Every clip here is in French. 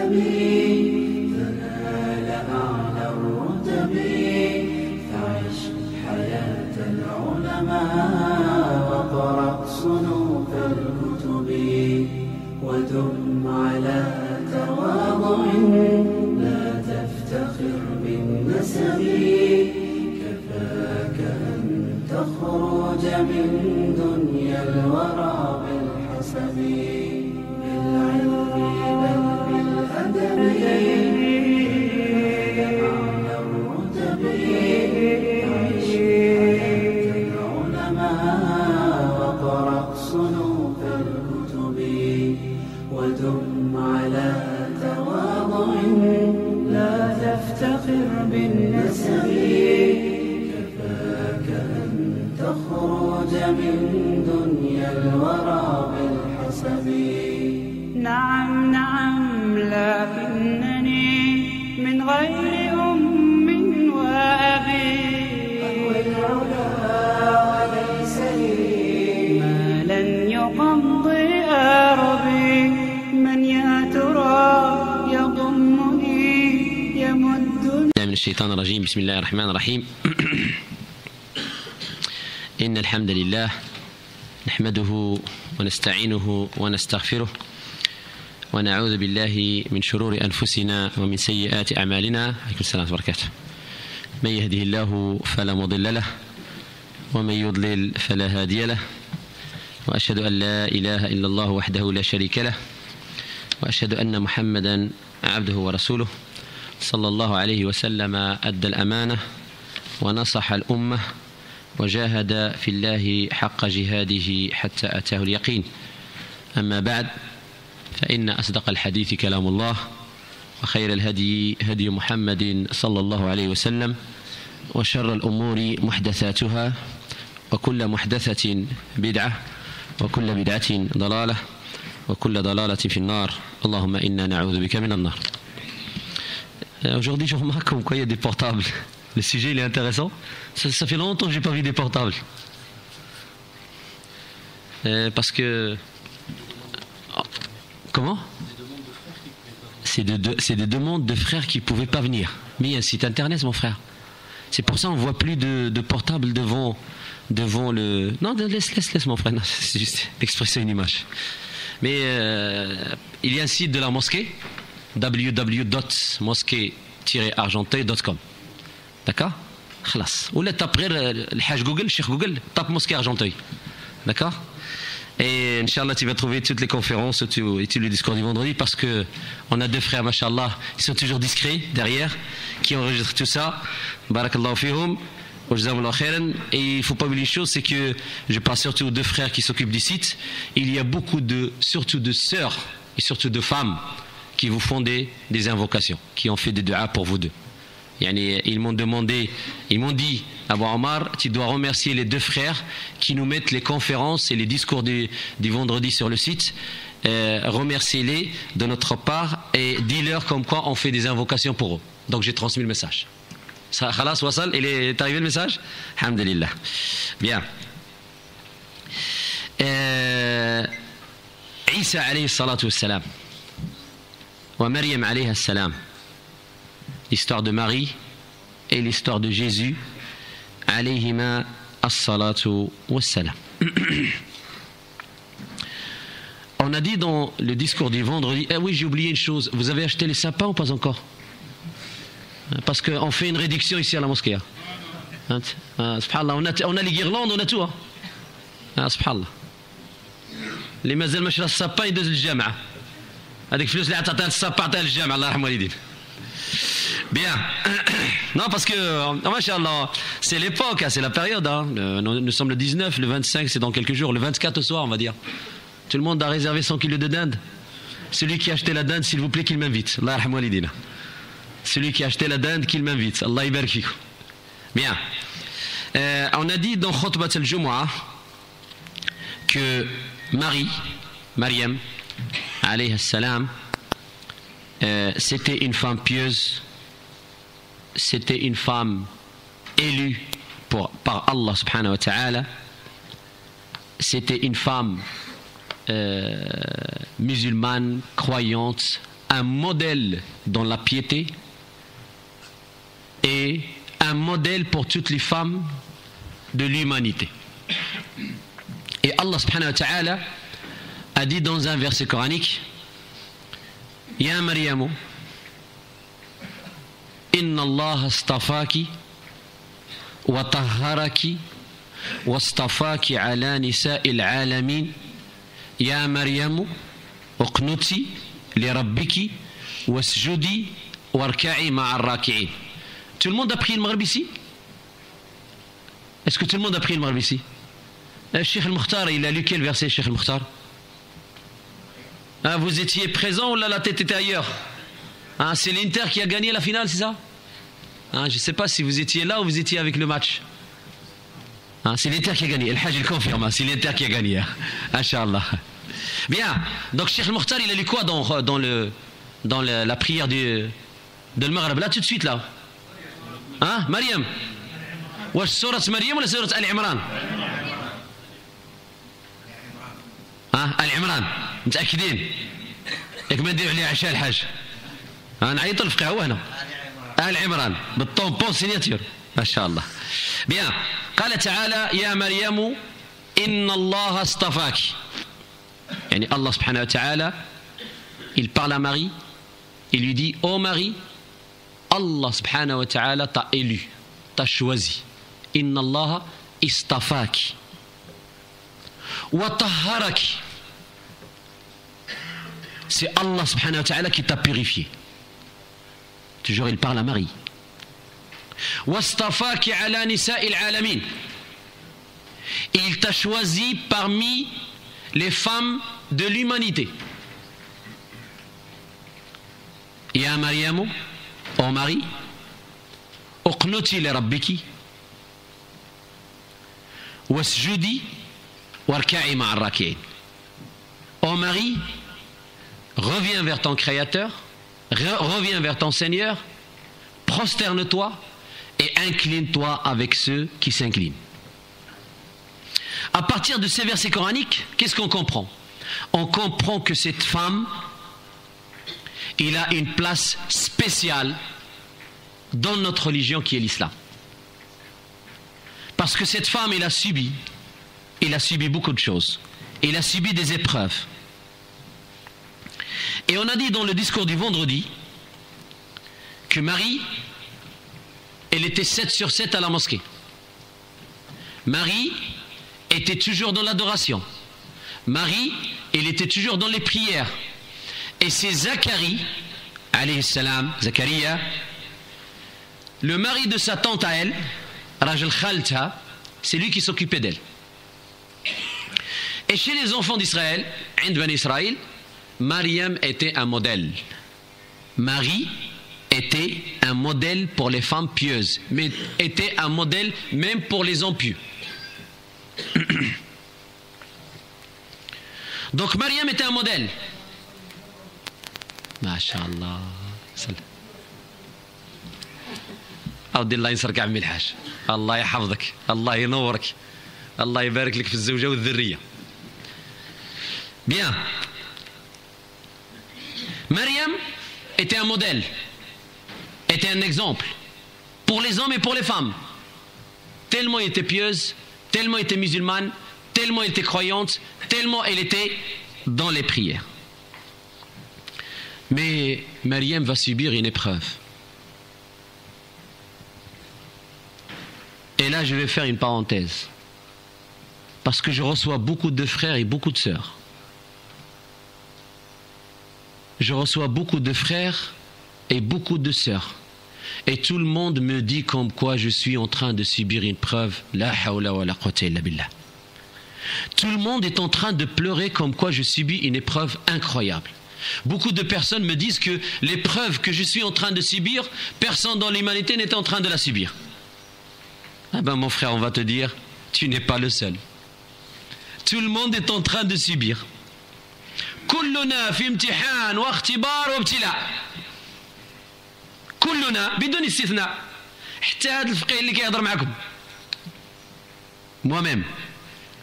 الأدب تنال أعلى الرتب فعش حياة العلماء وقرأ صنوف الكتب ودم على تواضع لا تفتخر بالنسب كفاك أن تخرج من دنيا الورى بالحسب بالعلم بل بالأدب أعلى الرتب عيش حياة العلماء وقرأ صنوف الكتب ودم على تواضع لا تفتخر بالنسب كفاك أن تخرج من دنيا الورى بالحسب نعم نعم لكنني من غير أم وأبي أهوى العلا وليس لي ما لن يقضي أربي من يا ترى يضمني يمدني من الشيطان الرجيم. بسم الله الرحمن الرحيم. إن الحمد لله نحمده ونستعينه ونستغفره ونعوذ بالله من شرور أنفسنا ومن سيئات أعمالنا. عليكم السلام وبركاته. من يهده الله فلا مضل له ومن يضلل فلا هادي له وأشهد أن لا إله إلا الله وحده لا شريك له وأشهد أن محمدا عبده ورسوله صلى الله عليه وسلم أدى الأمانة ونصح الأمة وجاهد في الله حق جهاده حتى أتاه اليقين. أما بعد، فإن أصدق الحديث كلام الله وخير الهدي هدي محمد صلى الله عليه وسلم وشر الأمور محدثاتها وكل محدثة بدعة وكل بدعة ضلالة وكل ضلالة في النار. اللهم إنا نعوذ بك من النار. Aujourd'hui, je remarque comme quoi il y a des portables. Le sujet, il est intéressant. Ça fait longtemps que je n'ai pas vu des portables. Parce que... Comment ? C'est des demandes de frères qui ne pouvaient pas venir. Mais il y a un site internet, mon frère. C'est pour ça qu'on ne voit plus de portables devant le... Non, laisse mon frère. Non, c'est juste expresser une image. Mais il y a un site de la mosquée, www.mosquée-argenteuil.com. D'accord? خلاص. Ou là, taper le Hajj Google, Cheikh Google, tape mosquée Argenteuil. D'accord? Et Inch'Allah, tu vas trouver toutes les conférences et tous les discours du vendredi parce que on a deux frères, Masha'Allah, ils sont toujours discrets derrière, qui enregistrent tout ça. Barakallahu fihum. Et il ne faut pas oublier une chose, c'est que je parle surtout aux deux frères qui s'occupent du site. Il y a beaucoup surtout de sœurs et surtout de femmes qui vous font des invocations, qui ont fait des du'as pour vous deux. Ils m'ont dit, Abu Omar, tu dois remercier les deux frères qui nous mettent les conférences et les discours du vendredi sur le site. Remerciez-les de notre part et dis-leur comme quoi on fait des invocations pour eux. Donc j'ai transmis le message. Khalas, wasal, il est arrivé le message? Alhamdulillah. Bien. Isa alayhi salatu wassalam wa Maryam alayhi salam. L'histoire de Marie et l'histoire de Jésus alayhima as-salatu wassalam. On a dit dans le discours du vendredi, oui, j'ai oublié une chose, vous avez acheté les sapins ou pas encore? Parce qu'on fait une réduction ici à la mosquée. Subhanallah, on a les guirlandes, on a tout. Subhanallah. Les mazal machra sapin يدوز للجامعة. هذيك فلوس اللي عطاتها السابا عطاها للجامعة الله يرحم والدين. Bien. Non, parce que, machallah, c'est l'époque, c'est la période. Nous sommes le 19, le 25, c'est dans quelques jours. Le 24 au soir, on va dire. Tout le monde a réservé 100 kilos de dinde. Celui qui a acheté la dinde, s'il vous plaît, qu'il m'invite. Allah yarham walidina. Celui qui a acheté la dinde, qu'il m'invite. Allah yabarak fikou. Bien. On a dit dans Khutbat al-Jumu'ah que Maryam, alayhi salam, c'était une femme pieuse, c'était une femme élue par Allah subhanahu wa ta'ala, c'était une femme musulmane, croyante, un modèle dans la piété et un modèle pour toutes les femmes de l'humanité. Et Allah subhanahu wa ta'ala a dit dans un verset coranique: Ya Maryamu, inna Allah astafaki wa tahharaki wa astafaki ala nisa'il alamin. Ya Maryamu, uqnuti li rabbiki wasjudi warka'i ma'a raki'in. Tout le monde a pris le maghrib ici? Est-ce que tout le monde a pris le maghrib ici? Cheikh al-Mukhtar, il a lu quel verset, Cheikh al-Mukhtar? Ah, vous étiez présent ou là la tête était ailleurs? Ah, c'est l'Inter qui a gagné la finale, c'est ça? Ah, je ne sais pas si vous étiez là ou vous étiez avec le match. Ah, c'est l'Inter qui a gagné. El Hajj il confirme, c'est l'Inter qui a gagné. Inch'Allah. Bien, donc Cheikh al-Mukhtar, il a lu quoi dans la prière de Maghreb? Là, tout de suite, là. Hein, Mariam? Ou surat Mariam ou surat Al-Imran? العمران متأكدين؟ ياك ما نديروا عليه عشاء الحاج. نعيطوا الفقيه هو هنا. العمران بالطومبون سيناتور ما شاء الله. Bien. قال تعالى: يا مريم إن الله اصطفاك. يعني Allah subhanahu wa ta'ala, il parle à Marie, il lui dit: ô Marie, Allah subhanahu wa ta'ala t'a élu, t'a choisi. Inna Allah istafaki wa tahharaki. C'est Allah subhanahu wa ta'ala qui t'a purifié. Toujours il parle à Marie. Wastafaki ala nisa'il alamin. Il t'a choisi parmi les femmes de l'humanité. Ya Maryamu, ô Marie, uqnuti li rabbiki wasjudi warka'i ma'a raki'in. Ô Marie, reviens vers ton Créateur, reviens vers ton Seigneur, prosterne-toi et incline-toi avec ceux qui s'inclinent. À partir de ces versets coraniques, qu'est-ce qu'on comprend? On comprend que cette femme, il a une place spéciale dans notre religion qui est l'islam. Parce que cette femme, il a subi beaucoup de choses. Il a subi des épreuves. Et on a dit dans le discours du vendredi que Marie, elle était 7 sur 7 à la mosquée. Marie était toujours dans l'adoration. Marie, elle était toujours dans les prières. Et c'est Zacharie, alayhi salam, Zacharia, le mari de sa tante à elle, Rajal Khalta, c'est lui qui s'occupait d'elle. Et chez les enfants d'Israël, Ind Ben Israël, Mariam était un modèle. Marie était un modèle pour les femmes pieuses, mais était un modèle même pour les hommes pieux. Donc Mariam était un modèle. MashaAllah. أودي الله ينصرك عمي الحاج، الله يحفظك، الله ينورك، الله يبارك لك في الزوجة والذرية. Bien. Mariam était un modèle, était un exemple pour les hommes et pour les femmes. Tellement elle était pieuse, tellement elle était musulmane, tellement elle était croyante, tellement elle était dans les prières. Mais Mariam va subir une épreuve. Et là, je vais faire une parenthèse. Parce que je reçois beaucoup de frères et beaucoup de sœurs. Je reçois beaucoup de frères et beaucoup de sœurs. Et tout le monde me dit comme quoi je suis en train de subir une preuve. La hawla wa la quwwata illa billah. Tout le monde est en train de pleurer comme quoi je subis une épreuve incroyable. Beaucoup de personnes me disent que l'épreuve que je suis en train de subir, personne dans l'humanité n'est en train de la subir. Ah ben mon frère, on va te dire, tu n'es pas le seul. Tout le monde est en train de subir. كلنا في امتحان واختبار وابتلاء. كلنا بدون استثناء. حتى هذا الفقيه اللي كيهضر معكم. Moi-même,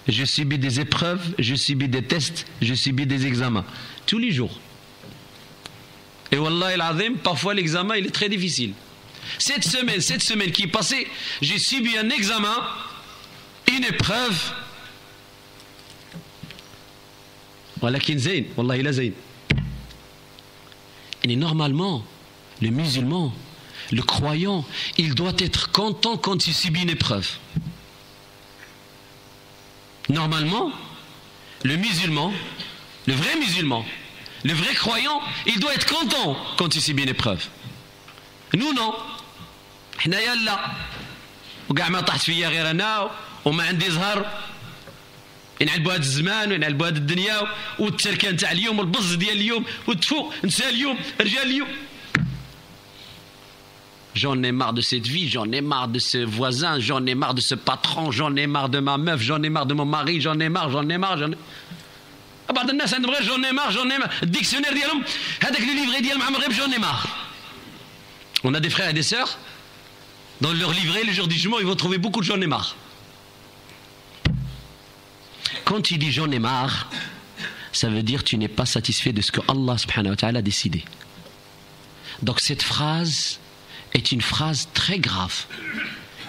je subis des épreuves, je subis des tests, je subis des examens tous les jours. Et Wallah el-Azim, parfois l'examen il est très difficile. Cette semaine qui est passée, j'ai subi un examen, une épreuve. Walakin zayn, Wallahi la zayn. Et normalement, le musulman, le croyant, il doit être content quand il subit une épreuve. Normalement, le musulman, le vrai musulman, le vrai croyant, il doit être content quand il subit une épreuve. Nous non. احنا يلا وكاع ما طاحت فيا غير انا وما عندي زهر ينعلبوا هذا الزمان وينعلبوا هذه الدنيا والتركه نتاع اليوم والبز ديال اليوم والتفوق نسى اليوم رجال اليوم. J'en ai marre de cette vie, j'en ai marre de ce voisin, j'en ai marre de ce patron, j'en ai marre de ma meuf, j'en ai marre de mon mari, j'en ai marre. بعض الناس عندهم غير j'en ai marre. الديكسيونير ديالهم هذاك لي ليفري ديال معمر غير j'en ai marre. On a des frères et des sœurs, dans leur livret, le jour du jugement, ils vont trouver beaucoup de j'en ai marre. Quand il dit j'en ai marre, ça veut dire tu n'es pas satisfait de ce que Allah subhanahu wa ta'ala a décidé. Donc cette phrase est une phrase très grave.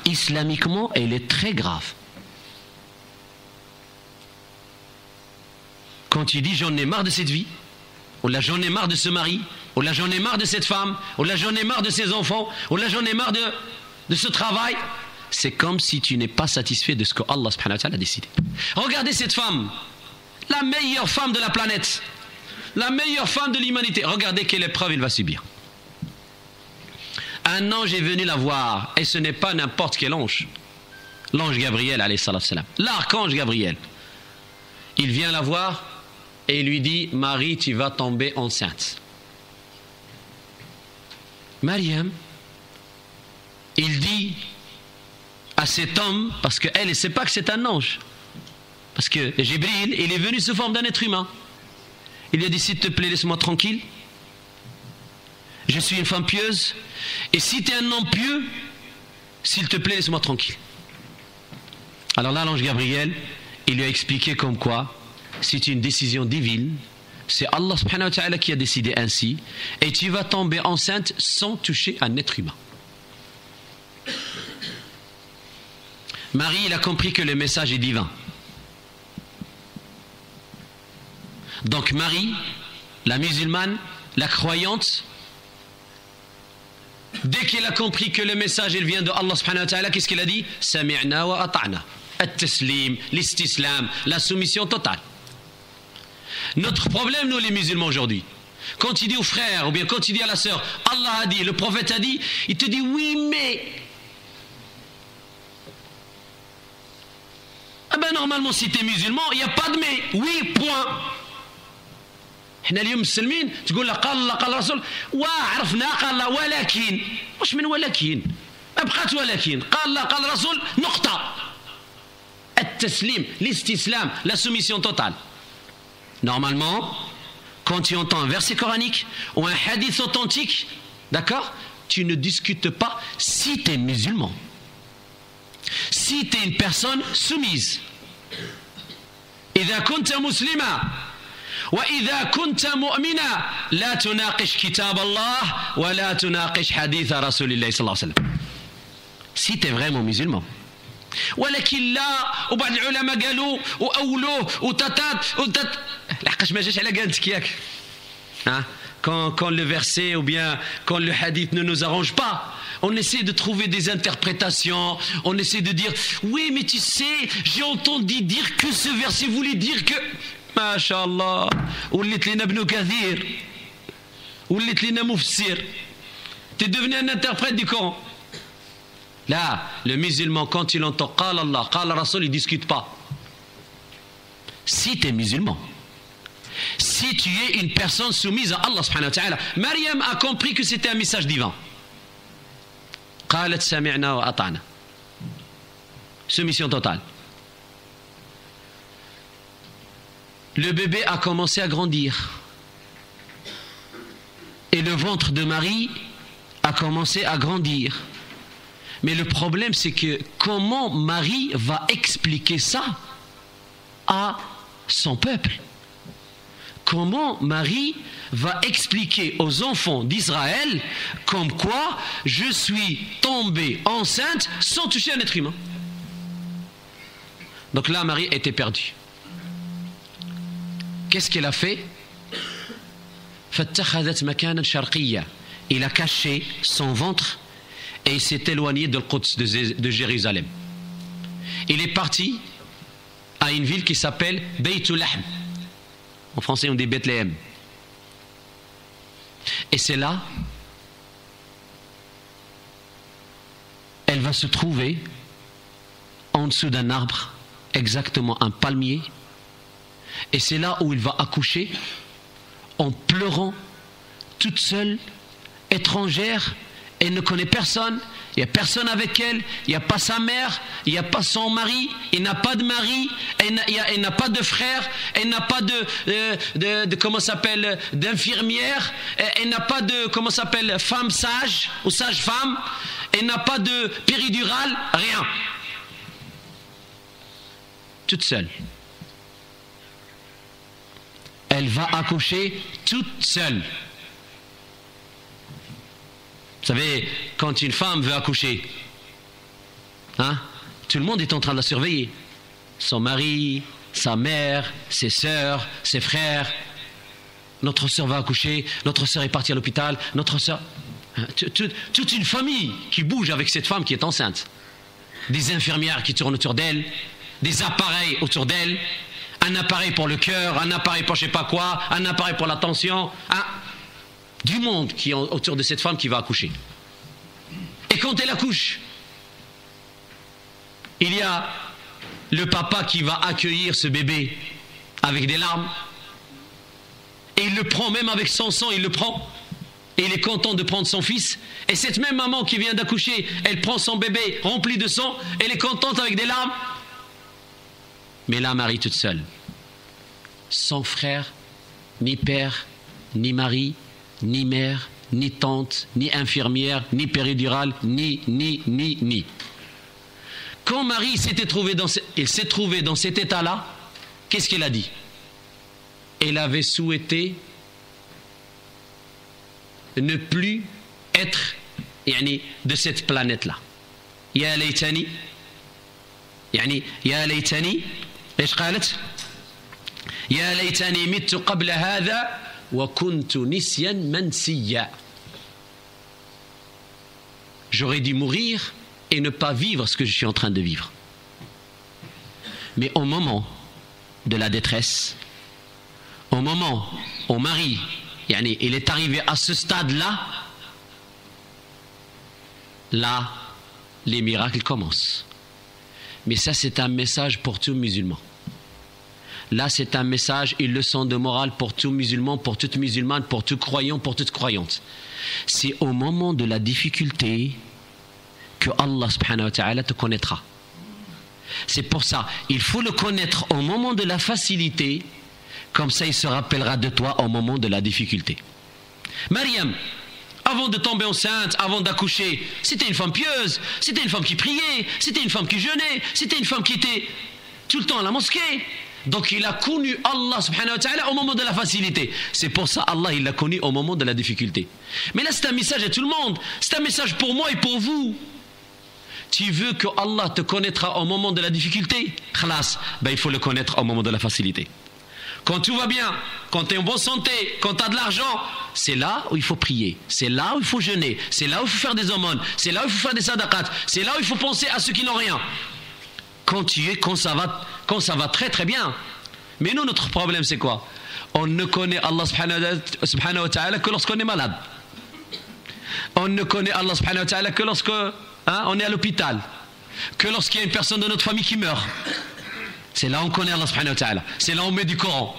Islamiquement, elle est très grave. Quand il dit j'en ai marre de cette vie, ou là j'en ai marre de ce mari, ou là j'en ai marre de cette femme, ou là j'en ai marre de ces enfants, ou là j'en ai marre de ce travail, c'est comme si tu n'es pas satisfait de ce que Allah subhanahu wa ta'ala a décidé. Regardez cette femme, la meilleure femme de la planète, la meilleure femme de l'humanité. Regardez quelle épreuve elle va subir. Un ange est venu la voir, et ce n'est pas n'importe quel ange. L'ange Gabriel, alayhi salatu salam. L'archange Gabriel. Il vient la voir et il lui dit, Marie, tu vas tomber enceinte. Mariam, il dit à cet homme, parce qu'elle ne sait pas que c'est un ange, parce que Jibril, il est venu sous forme d'un être humain. Il lui a dit, s'il te plaît, laisse-moi tranquille. Je suis une femme pieuse, et si tu es un homme pieux, s'il te plaît, laisse-moi tranquille. Alors là, l'ange Gabriel, il lui a expliqué comme quoi, c'est une décision divine, c'est Allah subhanahu wa ta'ala qui a décidé ainsi, et tu vas tomber enceinte sans toucher un être humain. Marie, il a compris que le message est divin. Donc Marie, la musulmane, la croyante, dès qu'elle a compris que le message il vient de Allah subhanahu wa ta'ala, qu'est-ce qu'elle a dit? Sami'na wa ata'na. At-taslim, l'istislam, la soumission totale. Notre problème, nous les musulmans aujourd'hui, quand il dit au frère, ou bien quand il dit à la sœur, Allah a dit, le prophète a dit, il te dit oui mais. Ah ben normalement si tu es musulman, il n'y a pas de mais. Oui, point. احنا اليوم مسلمين تقول له قال الله قال الرسول وعرفنا قال الله ولكن واش من ولكن ما بقات ولكن قال الله قال الرسول نقطة. التسليم, l'istislam, la soumission totale. Normalement, quand tu entends un verset coranique ou un hadith authentique, d'accord, tu ne discutes pas si tu es musulman. Si tu es une personne soumise. إذا كنت مسلما وإذا كنت مؤمنا لا تناقش كتاب الله ولا تناقش حديث رسول الله صلى الله عليه وسلم. Si tu es vraiment musulman. ولكن لا وبعض العلماء قالوا وأولوه وتتات لحقاش ما جاش على قالتك ياك. Quand le verset ou bien quand le hadith ne nous arrange pas, on essaie de trouver des interprétations, on essaie de dire oui mais tu sais j'ai entendu dire que ce verset voulait dire que MashaAllah وليت لنا ابن كثير وليت لنا مفسر. Tu es devenu un interprète du Coran. Là, le musulman, quand il entend قال Allah, قال Rasul, il ne discute pas. Si tu es musulman, si tu es une personne soumise à Allah subhanahu wa ta'ala, Maryam a compris que c'était un message divin. قالت سمعنا وأطعنا. Soumission totale. Le bébé a commencé à grandir. Et le ventre de Marie a commencé à grandir. Mais le problème, c'est que comment Marie va expliquer ça à son peuple? comment Marie va expliquer aux enfants d'Israël comme quoi je suis tombée enceinte sans toucher un être humain. Donc là, Marie était perdue. Qu'est-ce qu'elle a fait? Il a caché son ventre et il s'est éloigné de Quds, de Jérusalem. Il est parti à une ville qui s'appelle Beitul Lahm. En français, on dit Bethléem. Et c'est là, elle va se trouver en dessous d'un arbre, exactement un palmier. Et c'est là où il va accoucher, en pleurant, toute seule, étrangère. Elle ne connaît personne, il n'y a personne avec elle, il n'y a pas sa mère, il n'y a pas son mari, il n'a pas de mari, elle n'a pas de frère, elle n'a pas comment s'appelle, d'infirmière, elle n'a pas de, comment s'appelle, femme sage ou sage-femme, elle n'a pas de péridurale, rien. Toute seule. Elle va accoucher toute seule. Vous savez, quand une femme veut accoucher, tout le monde est en train de la surveiller. Son mari, sa mère, ses sœurs, ses frères. Notre sœur va accoucher, notre sœur est partie à l'hôpital, notre sœur... Toute une famille qui bouge avec cette femme qui est enceinte. Des infirmières qui tournent autour d'elle, des appareils autour d'elle, un appareil pour le cœur, un appareil pour je ne sais pas quoi, un appareil pour la tension... du monde qui est autour de cette femme qui va accoucher. Et quand elle accouche, il y a le papa qui va accueillir ce bébé avec des larmes, et il le prend même avec son sang, il le prend, et il est content de prendre son fils. Et cette même maman qui vient d'accoucher, elle prend son bébé rempli de sang, elle est contente avec des larmes. Mais là, Marie toute seule, sans frère, ni père, ni mari, ni mère, ni tante, ni infirmière, ni péridurale, ni. Quand Marie s'est trouvée dans cet état-là, qu'est-ce qu'elle a dit? Elle avait souhaité ne plus être de cette planète-là. Ya laytani, ya laytani, ايش قالت؟ يا ليتني مت قبل هذا وكنت نسيا منسيا. J'aurais dû mourir et ne pas vivre ce que je suis en train de vivre. Mais au moment de la détresse, au moment où Marie, il est arrivé à ce stade-là, là, les miracles commencent. Mais ça, c'est un message pour tout musulman. Là, c'est un message, une leçon de morale pour tout musulman, pour toute musulmane, pour tout croyant, pour toute croyante. C'est au moment de la difficulté que Allah subhanahu wa ta'ala te connaîtra. C'est pour ça, il faut le connaître au moment de la facilité, comme ça il se rappellera de toi au moment de la difficulté. Maryam, avant de tomber enceinte, avant d'accoucher, c'était une femme pieuse, c'était une femme qui priait, c'était une femme qui jeûnait, c'était une femme qui était tout le temps à la mosquée. Donc il a connu Allah subhanahu wa ta'ala au moment de la facilité. C'est pour ça Allah il l'a connu au moment de la difficulté. Mais là c'est un message à tout le monde. C'est un message pour moi et pour vous. Tu veux que Allah te connaîtra au moment de la difficulté? Khalas, il faut le connaître au moment de la facilité. Quand tout va bien, quand tu es en bonne santé, quand tu as de l'argent, c'est là où il faut prier, c'est là où il faut jeûner, c'est là où il faut faire des aumônes, c'est là où il faut faire des sadaqat, c'est là où il faut penser à ceux qui n'ont rien. Quand ça va très très bien. Mais nous, notre problème c'est quoi? On ne connaît Allah subhanahu wa ta'ala que lorsqu'on est malade. On ne connaît Allah subhanahu wa ta'ala que lorsqu'on est à l'hôpital, que lorsqu'il y a une personne de notre famille qui meurt. C'est là où on connaît Allah subhanahu wa ta'ala. C'est là où on met du Coran.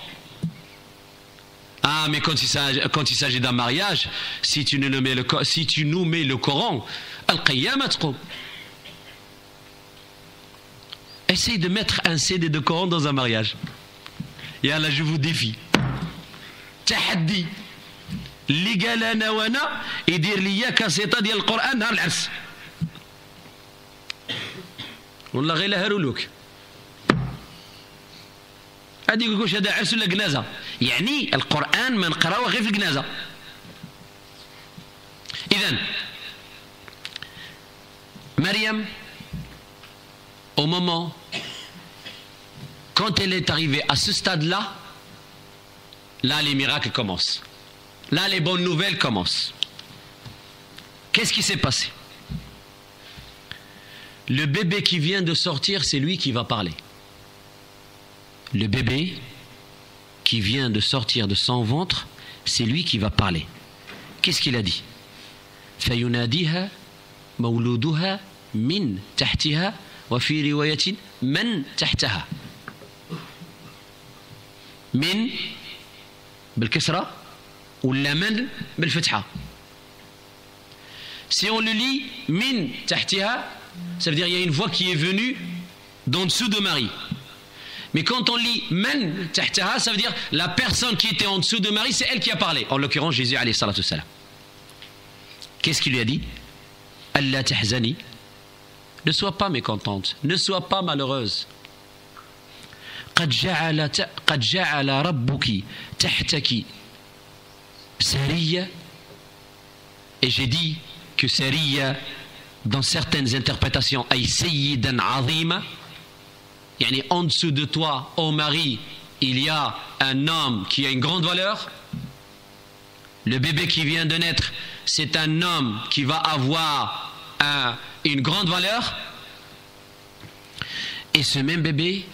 Mais quand il s'agit d'un mariage, si tu nous mets le Coran, al-qiyamah tqum. Essaye de mettre un CD de Coran dans un mariage. Et là, je vous défie. Tahaddi. Ligalana wana idir liya kaseta ديال القرآن نهار العرس. والله غير هارولوك. هذيك يقولش هذا عرس ولا جنازة. يعني القرآن ما نقراوه غير في الجنازة. إذن Mariam, au moment, quand elle est arrivée à ce stade-là, là les miracles commencent. Là les bonnes nouvelles commencent. Qu'est-ce qui s'est passé? Le bébé qui vient de sortir, c'est lui qui va parler. Le bébé qui vient de sortir de son ventre, c'est lui qui va parler. Qu'est-ce qu'il a dit? فَيُنَادِيهَا مولودها من تحتها وفي رواية من تحتها. من بالكسرة ولا من بالفتحة. Si on le lit min tahtiha, ça veut dire il y a une voix qui est venue d'en dessous de Marie. Mais quand on lit man tahtaha, ça veut dire la personne qui était en dessous de Marie, c'est elle qui a parlé. En l'occurrence Jésus alayhi salatu wassalam. Qu'est-ce qu'il lui a dit? Allah tahzani, ne sois pas mécontente, ne sois pas malheureuse. قد جعل ربك تحتك سرية. Et j'ai dit que Sariya, dans certaines interprétations, ay sayyidan azima, yani en dessous de toi, ô Marie, il y a un homme qui a une grande valeur. Le bébé qui vient de naître, c'est un homme qui va avoir une grande valeur. Et ce même bébé,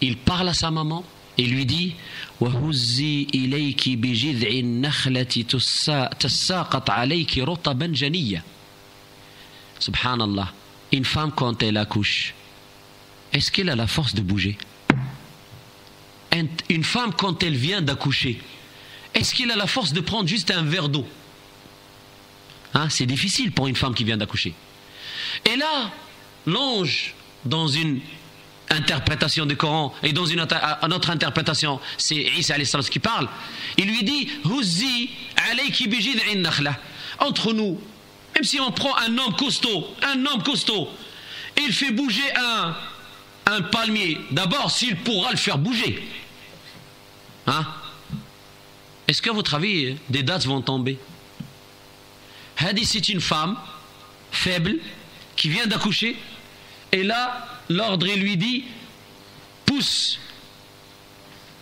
il parle à sa maman et lui dit وَهُزِّي إِلَيْكِ بِجِذْعِ النَّخْلَةِ تَسَّاقَطْ عَلَيْكِ رُطَبًا جَنِيًّا. Subhanallah, une femme quand elle accouche, est-ce qu'elle a la force de bouger? Une femme quand elle vient d'accoucher, est-ce qu'elle a la force de prendre juste un verre d'eau? Hein, c'est difficile pour une femme qui vient d'accoucher. Et là, l'ange, dans une interprétation du Coran et dans une autre interprétation, c'est Isa alayhi salam qui parle, il lui dit Huzzi alayki bi jid'in nakhla. Entre nous, même si on prend un homme costaud, et il fait bouger un palmier, d'abord s'il pourra le faire bouger, hein? Est-ce qu'à votre avis des dates vont tomber? Hadi, c'est une femme faible qui vient d'accoucher, et là l'ordre lui dit pousse,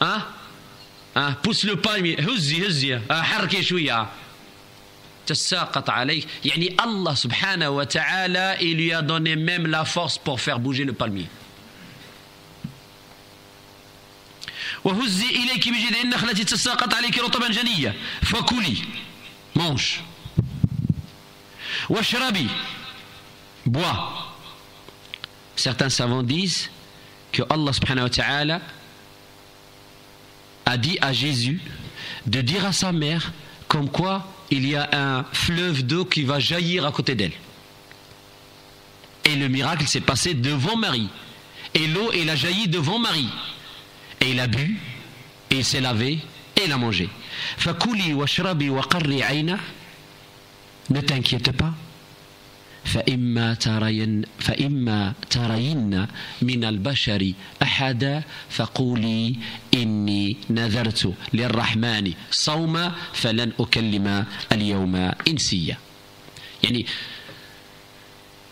hein? Pousse le palmier, huzzi harki shouya tasaqat alayk. Yani Allah subhanahu wa ta'ala, il lui a donné même la force pour faire bouger le palmier. وهزي إليك بجذع النخلة تساقط عليك رطبا جنيا فكلي, mange. واشربي, bois. Certains savants disent que Allah subhanahu wa ta'ala a dit à Jésus de dire à sa mère comme quoi il y a un fleuve d'eau qui va jaillir à côté d'elle. Et le miracle s'est passé devant Marie. Et l'eau, elle a jailli devant Marie. Et il a bu, et il s'est lavé, et il a mangé. Fakuli washrabi wa qarri aina. Ne t'inquiète pas. فإما ترين من البشر أحدا فقولي إني نذرت للرحمن صوما فلن أكلم اليوم إنسيا. يعني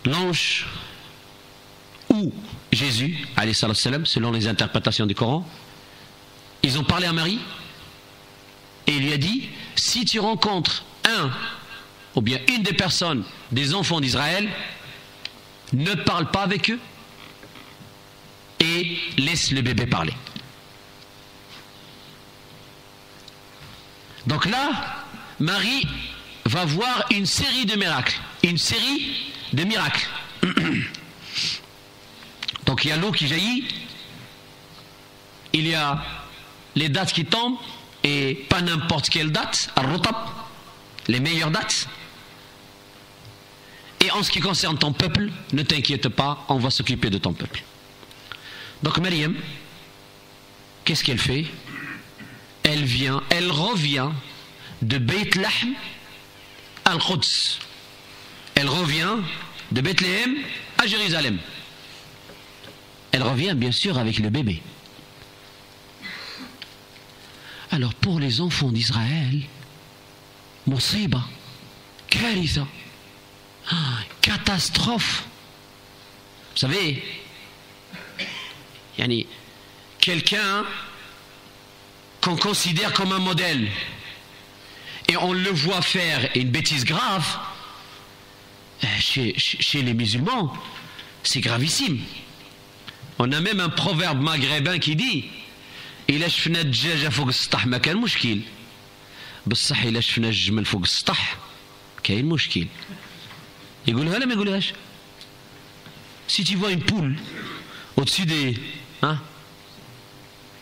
l'ange ou Jésus alayhi salatu wassalam, selon les interprétations du Coran, ils ont parlé à Marie et il lui a dit si tu rencontres un ou bien une des personnes des enfants d'Israël, ne parle pas avec eux et laisse le bébé parler. Donc là, Marie va voir une série de miracles. Donc il y a l'eau qui jaillit, il y a les dates qui tombent, et pas n'importe quelle date, al-Rutab, les meilleures dates. Et en ce qui concerne ton peuple, ne t'inquiète pas, on va s'occuper de ton peuple. Donc Maryam, qu'est-ce qu'elle fait? Elle revient de Beit Lahm al-Quds. Elle revient de Bethléem à Jérusalem. Elle revient bien sûr avec le bébé. Alors pour les enfants d'Israël, Moussiba, Karitha, catastrophe. Vous savez, quelqu'un qu'on considère comme un modèle et on le voit faire une bêtise grave, chez les musulmans, c'est gravissime. On a même un proverbe maghrébin qui dit إلا شفنا الدجاجة فوق السطح ما كان مشكل بصح إلا شفنا الجمل فوق السطح كاين مشكل. يقولها ولا ما يقولهاش؟ Si tu vois une poule au-dessus des...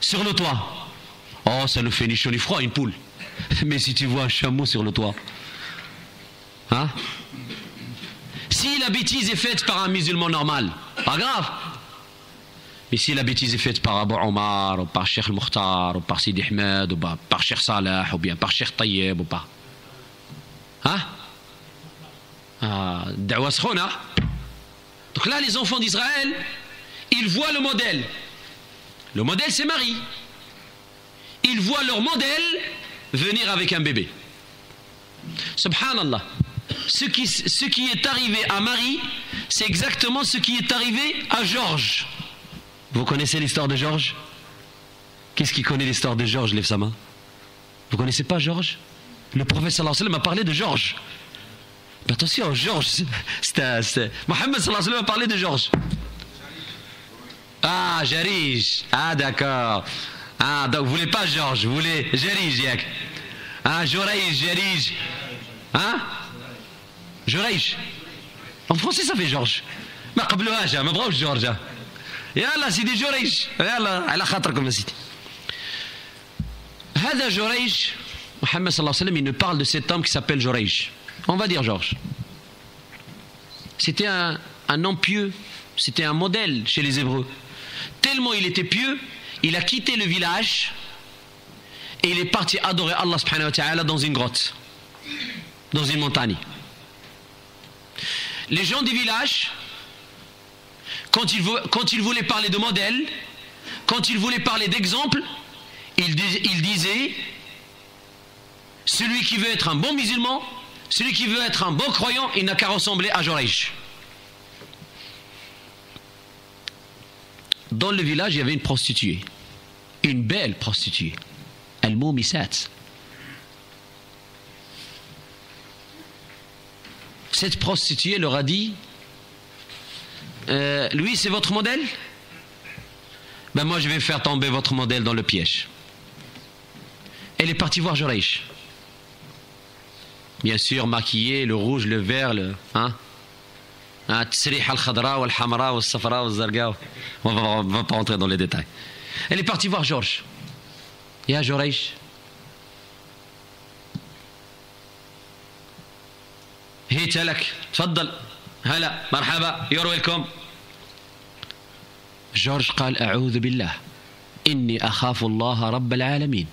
sur le toit, oh ça ne fait ni chaud ni froid une poule. Mais si tu vois un chameau sur le toit, si la bêtise est faite par un musulman normal, pas grave. Mais si la bêtise est faite par Abu Omar, ou par Cheikh Al-Mukhtar, ou par Sidi Ahmed, ou par Cheikh Salah, ou bien par Cheikh Tayyib, ou pas. Da'wa Skhona. Donc là, les enfants d'Israël, ils voient le modèle. Le modèle, c'est Marie. Ils voient leur modèle venir avec un bébé. Subhanallah. Ce qui est arrivé à Marie, c'est exactement ce qui est arrivé à Georges. Vous connaissez l'histoire de Georges? Qu'est-ce qui connaît l'histoire de Georges? Lève sa main. Vous connaissez pas Georges? Le prophète sallallahu alayhi wa sallam a parlé de Georges. Mais attention, Georges, Mohammed sallallahu alayhi wa sallam a parlé de Georges. Ah, Jarij. Ah, d'accord. Ah, donc vous voulez pas Georges, vous voulez Jarij, yak. Ah, Joreij, Jarij. Joreij. En français, ça fait Georges. ما قبلوهاش ما بغاوش جورج. يلا سيدي جوريج يلا على خاطركم يا سيدي. هذا جوريج Mohammed sallallahu alayhi wa sallam, il nous parle de cet homme qui s'appelle Joreij. On va dire Georges. C'était un homme pieux, c'était un modèle chez les Hébreux. Tellement il était pieux, il a quitté le village et il est parti adorer Allah subhanahu wa ta'ala dans une grotte, dans une montagne. Les gens du village, quand ils voulaient parler de modèle, quand ils voulaient parler d'exemple, ils disaient celui qui veut être un bon musulman, celui qui veut être un bon croyant, il n'a qu'à ressembler à Joreij. Dans le village, il y avait une prostituée, une belle prostituée, Al-Moumisat. Cette prostituée leur a dit lui, c'est votre modèle? Ben moi, je vais faire tomber votre modèle dans le piège. Elle est partie voir Joreij. Bien sûr, maquillée, le rouge, le vert, Tsrih al-Khadra, al-Hamra, al-Safra, al-Zarga. On va pas rentrer dans les détails. Elle est partie voir Georges. Ya Joreij. هيت لك تفضل هلا مرحبا you're welcome. Georges قال أعوذ بالله إني أخاف الله رب العالمين.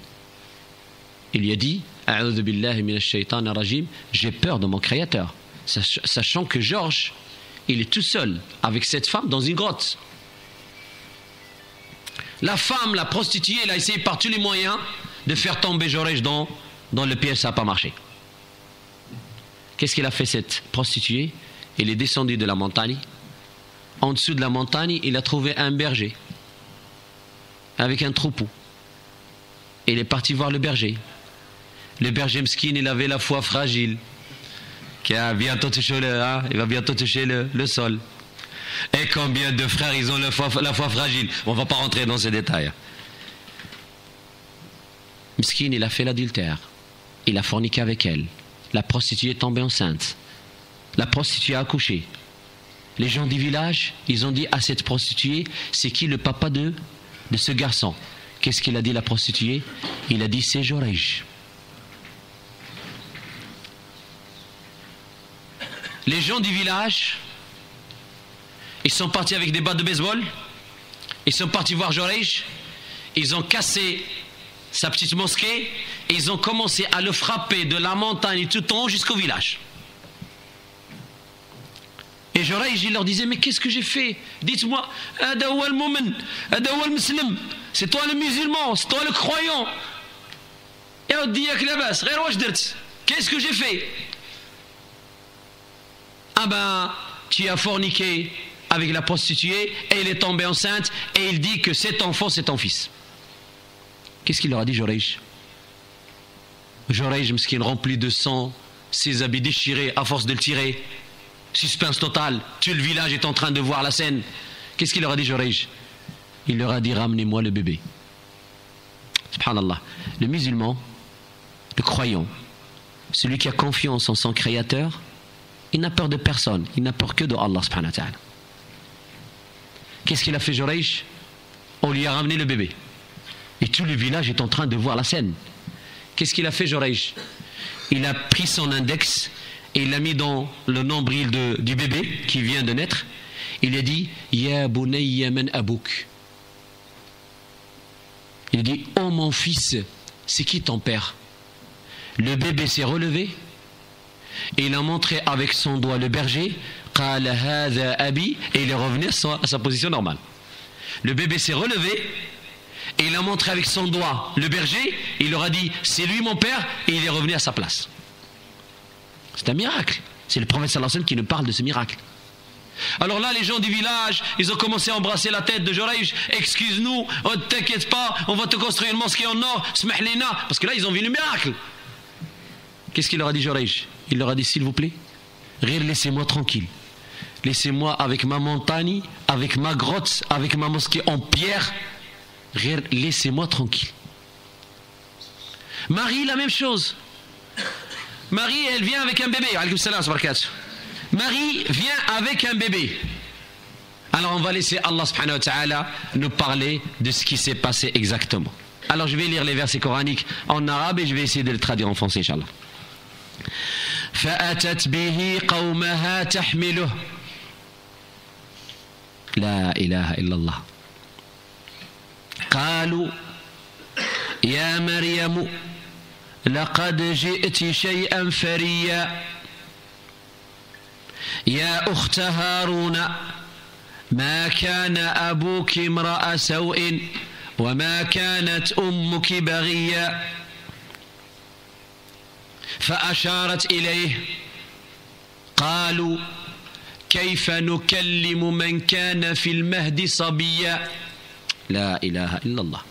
Il lui a dit أعوذ بالله من الشيطان الرجيم, j'ai peur de mon créateur, sachant que Georges il est tout seul avec cette femme dans une grotte. La femme, la prostituée, elle a essayé par tous les moyens de faire tomber Joreij dans le piège, ça n'a pas marché. Qu'est-ce qu'elle a fait cette prostituée? Elle est descendue de la montagne. En dessous de la montagne, il a trouvé un berger avec un troupeau. Elle est partie voir le berger. Le berger mesquine, il avait la foi fragile, qui a bientôt touché il va bientôt toucher le sol. Et combien de frères ils ont la foi fragile? On ne va pas rentrer dans ces détails. Mesquine, il a fait l'adultère. Il a forniqué avec elle. La prostituée est tombée enceinte. La prostituée a accouché. Les gens du village, ils ont dit à cette prostituée, c'est qui le papa de ce garçon? Qu'est-ce qu'il a dit la prostituée? Il a dit c'est Joreij. Les gens du village, ils sont partis avec des battes de baseball, ils sont partis voir Joreij, ils ont cassé sa petite mosquée et ils ont commencé à le frapper de la montagne tout en haut jusqu'au village. Et Joreij, il leur disait, mais qu'est-ce que j'ai fait? Dites-moi, c'est toi le musulman, c'est toi le croyant. يا ودي ياك لاباس غير واش درت qu'est-ce que j'ai fait ah ben tu as forniqué avec la prostituée et elle est tombée enceinte et il dit que cet enfant c'est ton fils. Qu'est-ce qu'il leur a dit Jurayj? Jurayj miskin rempli de sang, ses habits déchirés à force de le tirer, suspense total, tout le village est en train de voir la scène. Qu'est-ce qu'il leur a dit Jurayj? Il leur a dit ramenez-moi le bébé. Subhanallah. Le musulman, le croyant, celui qui a confiance en son créateur, il n'a peur de personne, il n'a peur que de Allah subhanahu wa ta'ala. Qu'est-ce qu'il a fait Jurayj? On lui a ramené le bébé. Et tout le village est en train de voir la scène. Qu'est-ce qu'il a fait Jurayj? Il a pris son index et il l'a mis dans le nombril du bébé qui vient de naître. Il a dit Ya bunayya man abouk. Il dit oh mon fils, c'est qui ton père? Le bébé s'est relevé et il a montré avec son doigt le berger. Qala hadha abi, et il est revenu à sa position normale. Le bébé s'est relevé et il a montré avec son doigt le berger. Il leur a dit c'est lui mon père, et il est revenu à sa place. C'est un miracle. C'est le prophète sallallahu alayhi wa sallam qui nous parle de ce miracle. Alors là, les gens du village, ils ont commencé à embrasser la tête de Jurayj. Excuse-nous, oh, t'inquiète pas, on va te construire une mosquée en or, smahlina. Parce que là, ils ont vu le miracle. Qu'est-ce qu'il leur a dit Jurayj? Il leur a dit s'il vous plaît, laissez-moi tranquille. Laissez-moi avec ma montagne, avec ma grotte, avec ma mosquée en pierre. Laissez-moi tranquille. Marie, la même chose. Marie, elle vient avec un bébé. Marie vient avec un bébé. Alors on va laisser Allah subhanahu wa ta'ala nous parler de ce qui s'est passé exactement. Alors je vais lire les versets coraniques en arabe et je vais essayer de le traduire en français, Inch'Allah. فأتت به قومها تحمله لا إله إلا الله قالوا يا مريم لقد جئت شيئا فريا يا أخت هارون ما كان أبوك امرأ سوء وما كانت أمك بغيا فأشارت إليه قالوا كيف نكلم من كان في المهد صبيا لا إله إلا الله.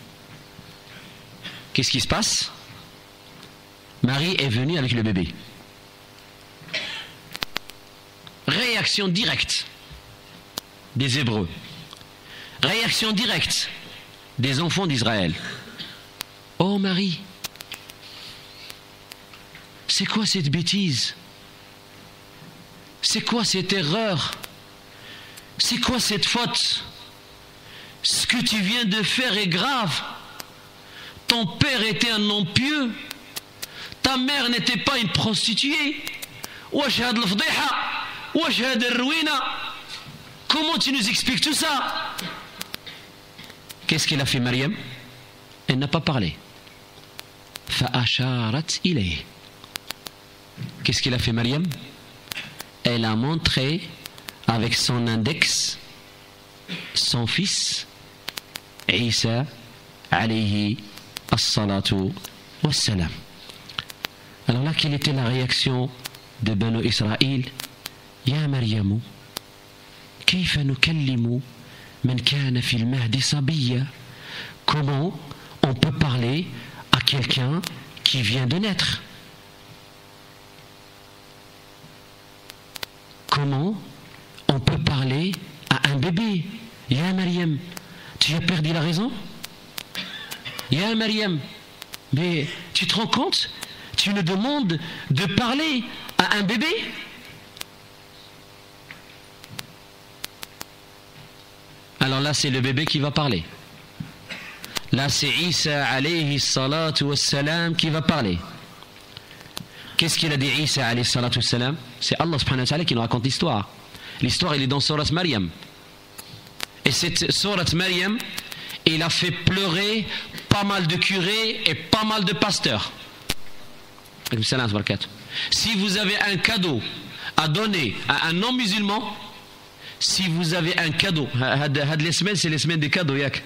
Qu'est-ce qui se passe? Marie est venue avec le bébé. Réaction directe des Hébreux. Réaction directe des enfants d'Israël. Oh Marie, c'est quoi cette bêtise? C'est quoi cette erreur? C'est quoi cette faute? Ce que tu viens de faire est grave. Ton père était un homme pieux. Ta mère n'était pas une prostituée. Comment tu nous expliques tout ça? Qu'est-ce qu'elle a fait Mariam? Elle n'a pas parlé. فأشارت إليه. Qu'est-ce qu'elle a fait Mariam? Elle a montré avec son index son fils Isa alayhi as-salatu was-salam. Alors là, quelle était la réaction de Banu Israël? Ya Maryamu, kayfa nukallimu man kana fil mahdi sabiyya. Comment on peut parler à quelqu'un qui vient de naître? Comment on peut parler à un bébé? Ya Maryam, tu as perdu la raison? Ya Maryam, mais tu te rends compte? Tu nous demandes de parler à un bébé? Alors là, c'est le bébé qui va parler. Là, c'est Isa alayhi salatu wassalam qui va parler. Qu'est-ce qu'il a dit Isa alayhi salatu wassalam? C'est Allah subhanahu wa ta'ala qui nous raconte l'histoire. L'histoire, elle est dans Surat Maryam. Et cette Surat Maryam, il a fait pleurer pas mal de curés et pas mal de pasteurs. Si vous avez un cadeau à donner à un non-musulman, si vous avez un cadeau, les semaines, c'est les semaines des cadeaux, yak.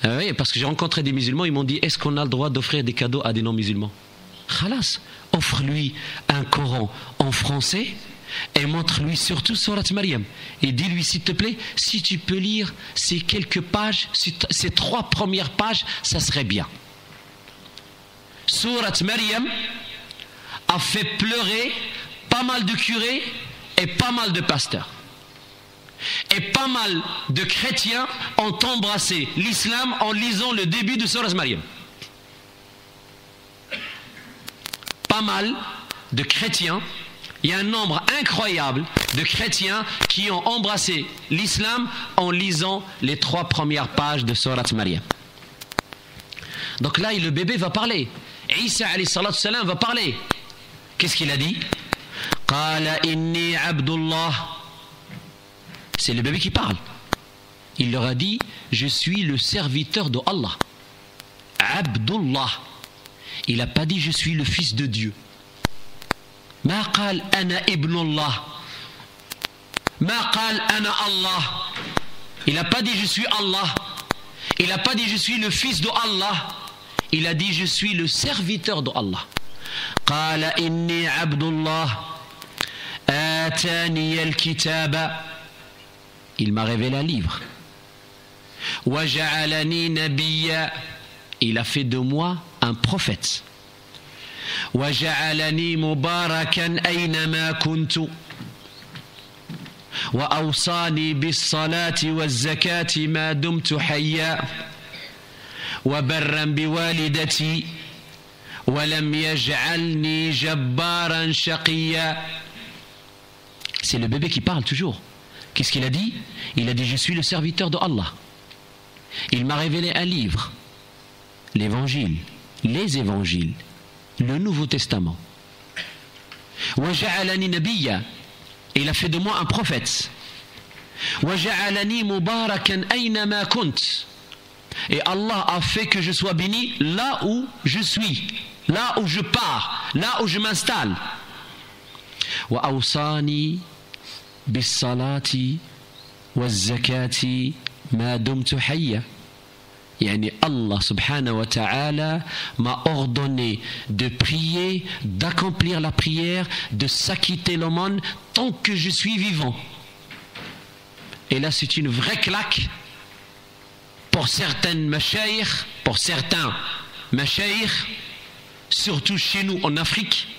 Oui, parce que j'ai rencontré des musulmans, ils m'ont dit, est-ce qu'on a le droit d'offrir des cadeaux à des non-musulmans? Khalas, offre-lui un Coran en français et montre-lui surtout Surat Maryam. Et dis-lui, s'il te plaît, si tu peux lire ces quelques pages, ces 3 premières pages, ça serait bien. Surat Maryam a fait pleurer pas mal de curés et pas mal de pasteurs. Et pas mal de chrétiens ont embrassé l'islam en lisant le début de Surat Maryam. Pas mal de chrétiens, il y a un nombre incroyable de chrétiens qui ont embrassé l'islam en lisant les 3 premières pages de Surat Maryam. Donc là, le bébé va parler. Isa alayhi salatu salam va parler. Qu'est-ce qu'il a dit? Qala inni abdullah. C'est le bébé qui parle. Il leur a dit, je suis le serviteur de Allah. Abdullah. Il n'a pas dit, je suis le fils de Dieu. Ma qal ana ibnullah. Ma qal ana Allah. Il n'a pas dit, je suis Allah. Il n'a pas dit, je suis le fils de Allah. Il a dit, je suis le serviteur de Allah. Qala inni abdullah. Atani al-kitaba. Il m'a révélé un livre. Waja'alani nabiyya. Il a fait de moi un prophète. Waja'alani mubarakan aynama kuntu. Wa awsani bis salati waz zakati ma dumtu hayya. Wa barran bi walidati. Wa lam yaj'alni jabbaran shaqiyya. C'est le bébé qui parle toujours. Qu'est-ce qu'il a dit? Il a dit, je suis le serviteur de Allah. Il m'a révélé un livre, l'évangile, les évangiles, le Nouveau Testament. Waja'alani nabiyya. Il a fait de moi un prophète. Waja'alani mubarakan aynama kunt. Et Allah a fait que je sois béni là où je suis, là où je pars, là où je m'installe. Wa awsani bis-salati waz-zakati ma dumtu hayya. Yani Allah subhanahu wa ta'ala m'a ordonné de prier, d'accomplir la prière, de s'acquitter l'aumône tant que je suis vivant. Et là c'est une vraie claque pour certaines mashayikh, pour certains mashayikh, surtout chez nous en Afrique.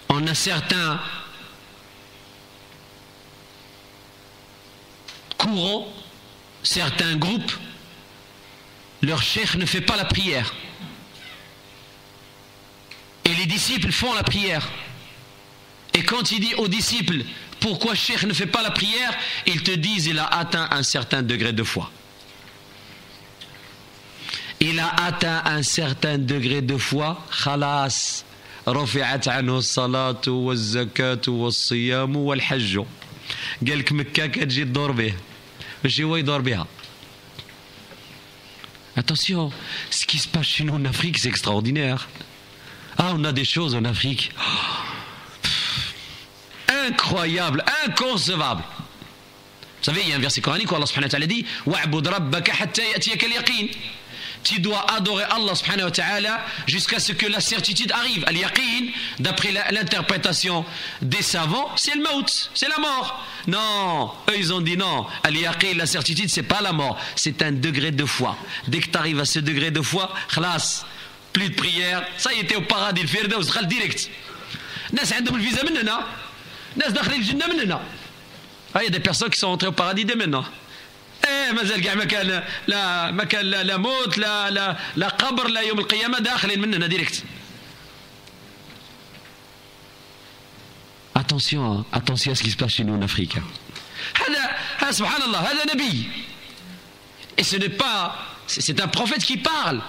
On a certains courants, certains groupes, leur cheikh ne fait pas la prière. Et les disciples font la prière. Et quand il dit aux disciples, pourquoi cheikh ne fait pas la prière, ils te disent, il a atteint un certain degré de foi. Il a atteint un certain degré de foi, khalas. رفعت عنه الصلاة والزكاة والصيام والحج. قال لك مكة كتجي تدور به ماشي هو يدور بها. Attention, ce qui se passe chez nous en Afrique, c'est extraordinaire. Ah, on a des choses en Afrique incroyables, inconcevables. Vous savez, il y a un verset coranique où Allah subhanahu wa ta'ala dit wa'bud rabbaka hatta ya'tiyaka al-yaqin. Tu dois adorer Allah subhanahu wa ta'ala jusqu'à ce que la certitude arrive. Al-yaqin, d'après l'interprétation des savants, c'est le maut, c'est la mort. Non, eux ils ont dit non. Al-yaqin, la certitude, c'est pas la mort, c'est un degré de foi. Dès que tu arrives à ce degré de foi, khalas, plus de prière, ça y était au paradis, le firdaus, khal direct. Nas عندهم الفيزا مننا, nas داخلين الجنة مننا. Il y a des personnes qui sont entrées au paradis dès maintenant. مازال كاع ما كان لا موت لا قبر لا يوم القيامة داخلين مننا ديريكت. Attention à ce qui se passe chez nous en Afrique. هذا سبحان الله هذا نبي. Et ce n'est pas, c'est un prophète qui parle.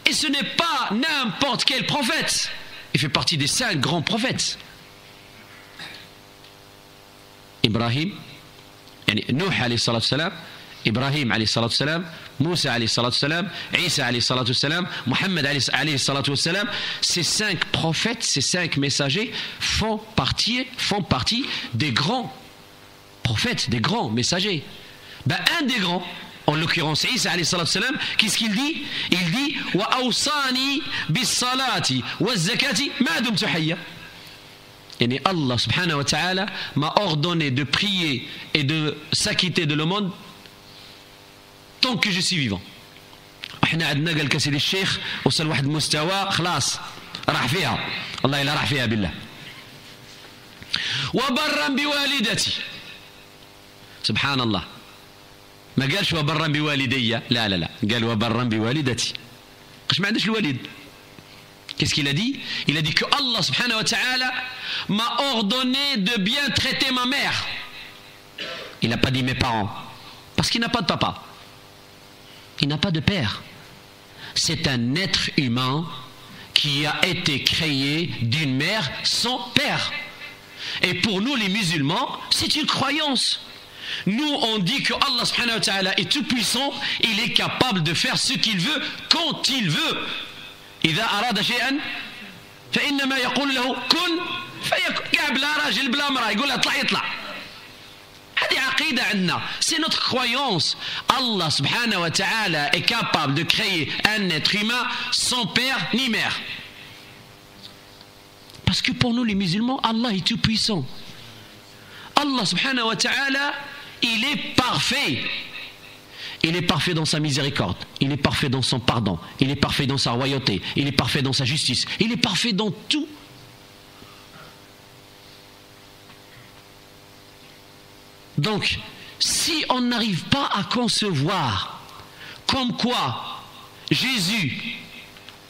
Et ce n'est pas n'importe quel prophète. Il fait partie des 5 grands prophètes. Ibrahim, Nuh alayhi salatu salam, Ibrahim alayhi salatu salam, Moussa alayhi salatu salam, Isa alayhi salatu salam, Mohammed alayhi salatu salam. Ces 5 prophètes, ces 5 messagers font partie des grands prophètes, des grands messagers. Un des grands, En l'occurrence, Isa alayhi salatu salam, qu'est-ce qu'il dit? Il dit wa awsani bis salati waz zakati ma dumtu hayya. Et Allah subhanahu wa ta'ala m'a ordonné de prier et de s'acquitter de l'aumône tant que je suis vivant. احنا عندنا قال كسيدي الشيخ وصل واحد المستوى خلاص راح فيها الله الا راح فيها بالله. وبرا بوالدتي سبحان الله ما قالش وبرا بوالدي لا لا لا قال وبرا بوالدتي قاش ما عندش الوالد. Qu'est-ce qu'il a dit? Il a dit que Allah subhanahu wa ta'ala m'a ordonné de bien traiter ma mère. Il n'a pas dit mes parents parce qu'il n'a pas de papa, il n'a pas de père. C'est un être humain qui a été créé d'une mère sans père. Et pour nous les musulmans, c'est une croyance. Nous on dit que Allah subhanahu wa ta'ala est tout puissant, il est capable de faire ce qu'il veut quand il veut. إذا أراد شيئا فإنما يقول له كن فيكون. كاع بلا راجل بلا مرأة يقول له اطلع يطلع. هذه عقيدة عندنا. C'est notre croyance. Allah subhanahu wa ta'ala est capable de créer un être humain sans père ni mère. Parce que pour nous les musulmans, Allah est tout puissant. Allah subhanahu wa ta'ala, il est parfait. Il est parfait dans sa miséricorde, il est parfait dans son pardon, il est parfait dans sa royauté, il est parfait dans sa justice, il est parfait dans tout. Donc, si on n'arrive pas à concevoir comme quoi Jésus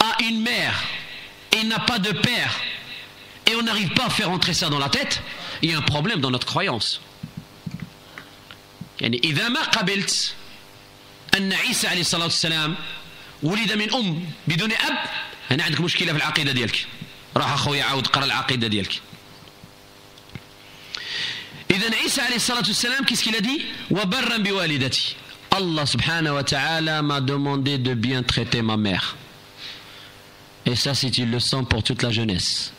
a une mère et n'a pas de père, et on n'arrive pas à faire entrer ça dans la tête, il y a un problème dans notre croyance. يعني إذا ما قبلت أن عيسى عليه الصلاة والسلام ولد من أم بدون أب، هنا عندك مشكلة في العقيدة ديالك. راح أخويا عاود قرأ العقيدة ديالك. إذن عيسى عليه الصلاة والسلام qu'est-ce qu'il a dit? وبرا بوالدتي. Allah subhanahu wa ta'ala m'a demandé de bien traiter ma mère. Et ça c'est une leçon pour toute la jeunesse.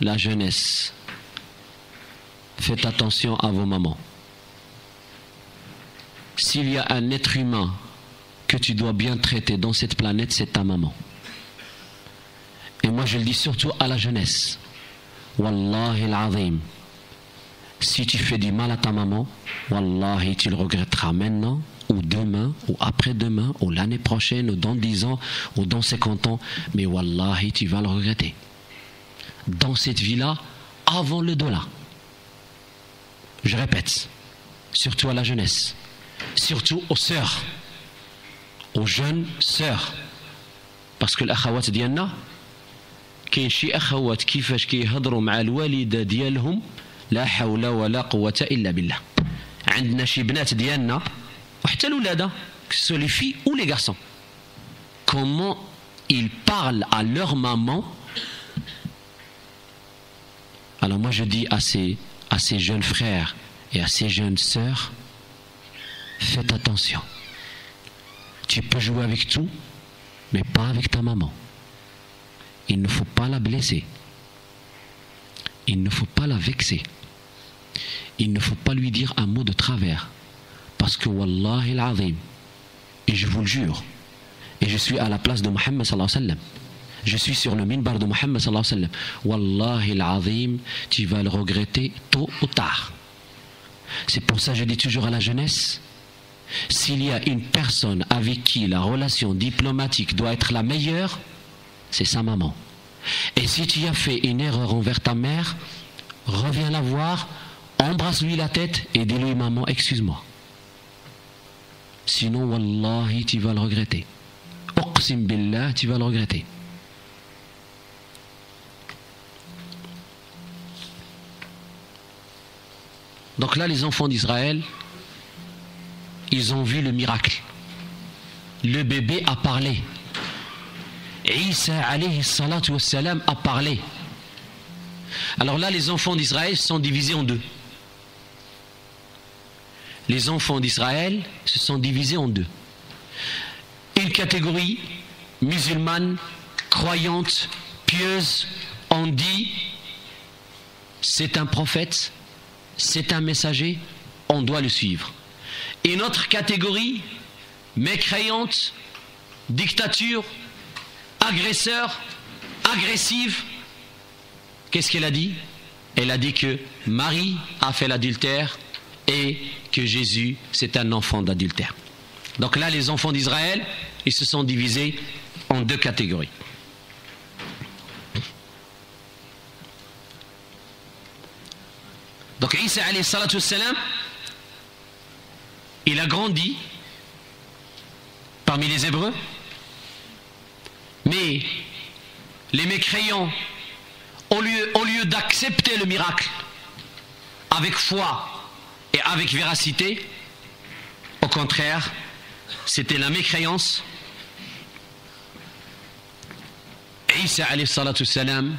La jeunesse. Faites attention à vos mamans. S'il y a un être humain que tu dois bien traiter dans cette planète, c'est ta maman. Et moi je le dis surtout à la jeunesse. Wallahi al-azim. Si tu fais du mal à ta maman, wallahi tu le regretteras maintenant, ou demain, ou après-demain, ou l'année prochaine, ou dans 10 ans, ou dans 50 ans. Mais wallahi tu vas le regretter. Dans cette vie-là, avant le delà. Je répète, surtout à la jeunesse, surtout aux sœurs, aux jeunes sœurs, parce que l'akhawat ديالنا كاين شي اخوات كيفاش كيهضروا مع الوالده ديالهم لا حول ولا قوه الا بالله. عندنا شي بنات ديالنا وحتى الولاده que ce soit les filles ou les garçons, comment ils parlent à leur maman. Alors moi je dis à ces jeunes frères et à ces jeunes sœurs, faites attention. Tu peux jouer avec tout, mais pas avec ta maman. Il ne faut pas la blesser. Il ne faut pas la vexer. Il ne faut pas lui dire un mot de travers. Parce que wallahi al-azim, et je vous le jure, et je suis à la place de Mohammed sallallahu alayhi wa sallam, je suis sur le minbar de Mohammed sallallahu alayhi wa sallam, wallahi al-azim, tu vas le regretter tôt ou tard. C'est pour ça que je dis toujours à la jeunesse, s'il y a une personne avec qui la relation diplomatique doit être la meilleure, c'est sa maman. Et si tu as fait une erreur envers ta mère, reviens la voir, embrasse-lui la tête et dis-lui maman, excuse-moi. Sinon, wallahi, tu vas le regretter. Uqsim billah, tu vas le regretter. Donc là, les enfants d'Israël, ils ont vu le miracle. Le bébé a parlé. Isa alayhi salatu wassalam a parlé. Alors là, les enfants d'Israël sont divisés en deux. Les enfants d'Israël se sont divisés en deux. Une catégorie musulmane, croyante, pieuse, on dit c'est un prophète, c'est un messager, on doit le suivre. Et notre catégorie, mécréante, dictature, agresseur, agressive, qu'est-ce qu'elle a dit? Elle a dit que Marie a fait l'adultère et que Jésus, c'est un enfant d'adultère. Donc là, les enfants d'Israël, ils se sont divisés en deux catégories. Donc Isa alayhi salatu wassalam, il a grandi parmi les Hébreux, mais les mécréants, au lieu d'accepter le miracle avec foi et avec véracité, au contraire, c'était la mécréance. Isa alayhi salatu wassalam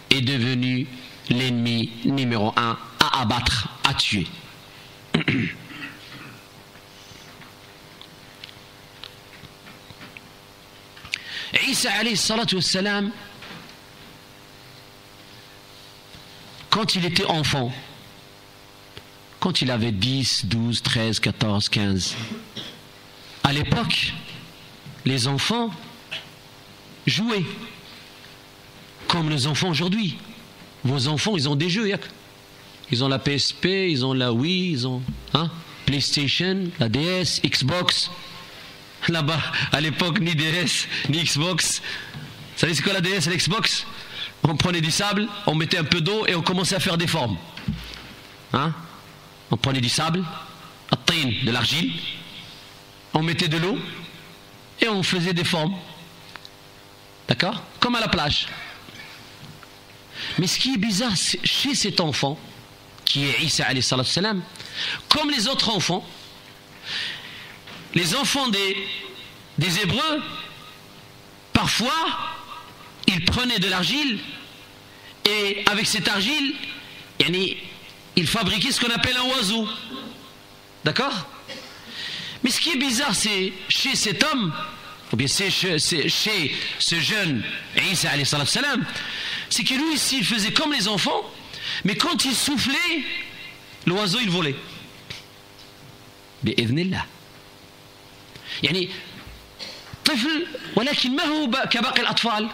est devenu l'ennemi numéro 1 à abattre, à tuer. Isa alayhi salatu wassalam, quand il était enfant, quand il avait 10, 12, 13, 14, 15, à l'époque, les enfants jouaient comme les enfants aujourd'hui. Vos enfants, ils ont des jeux, ils ont la PSP, ils ont la Wii, ils ont PlayStation, la DS, Xbox. Là-bas, à l'époque, ni DS, ni Xbox. Vous savez c'est quoi la DS et l'Xbox? On prenait du sable, on mettait un peu d'eau et on commençait à faire des formes. On prenait du sable, de l'argile, on mettait de l'eau et on faisait des formes. D'accord? Comme à la plage. Mais ce qui est bizarre chez cet enfant, qui est Isa alayhi salatu wassalam, comme les autres enfants, les enfants des Hébreux, parfois, ils prenaient de l'argile et avec cette argile, ils fabriquaient ce qu'on appelle un oiseau. D'accord? Mais ce qui est bizarre, c'est chez cet homme, ou bien c'est chez ce jeune Isa alayhi salatu wassalam, c'est que lui aussi il faisait comme les enfants, mais quand il soufflait, l'oiseau il volait. بإذن الله. طفل ولكن ما هو كباقي الأطفال.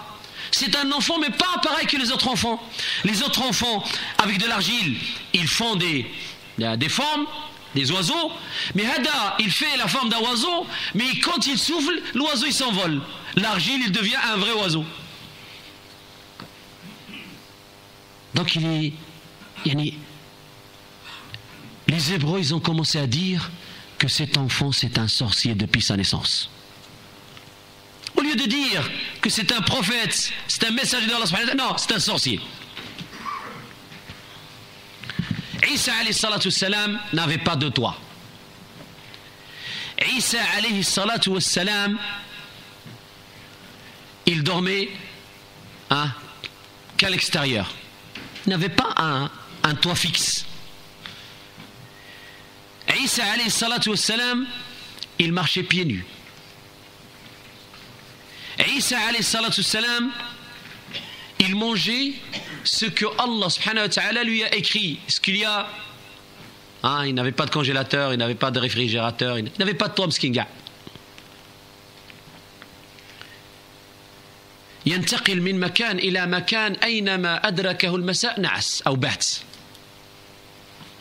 C'est un enfant mais pas pareil que les autres enfants. Les autres enfants avec de l'argile, ils font des formes, des oiseaux, mais Hada, il fait la forme d'un oiseau, mais quand il souffle, l'oiseau il s'envole. L'argile, il devient un vrai oiseau. Donc les Hébreux, ils ont commencé à dire que cet enfant c'est un sorcier depuis sa naissance. Au lieu de dire que c'est un prophète, c'est un messager d'Allah subhanahu wa ta'ala, non, c'est un sorcier. Isa alayhi salatu wassalam n'avait pas de toit. Isa alayhi salatu wassalam, il dormait qu'à l'extérieur. Il n'avait pas un toit fixe. Isa alayhi salatu wassalam, il marchait pieds nus. Isa alayhi salatu wassalam, il mangeait ce que Allah subhanahu wa ta'ala lui a écrit. Ce qu'il y a, il n'avait pas de congélateur, il n'avait pas de réfrigérateur, il n'avait pas de toit mskinga. ينتقل من مكان إلى مكان أينما أدركه المساء نعس أو بات.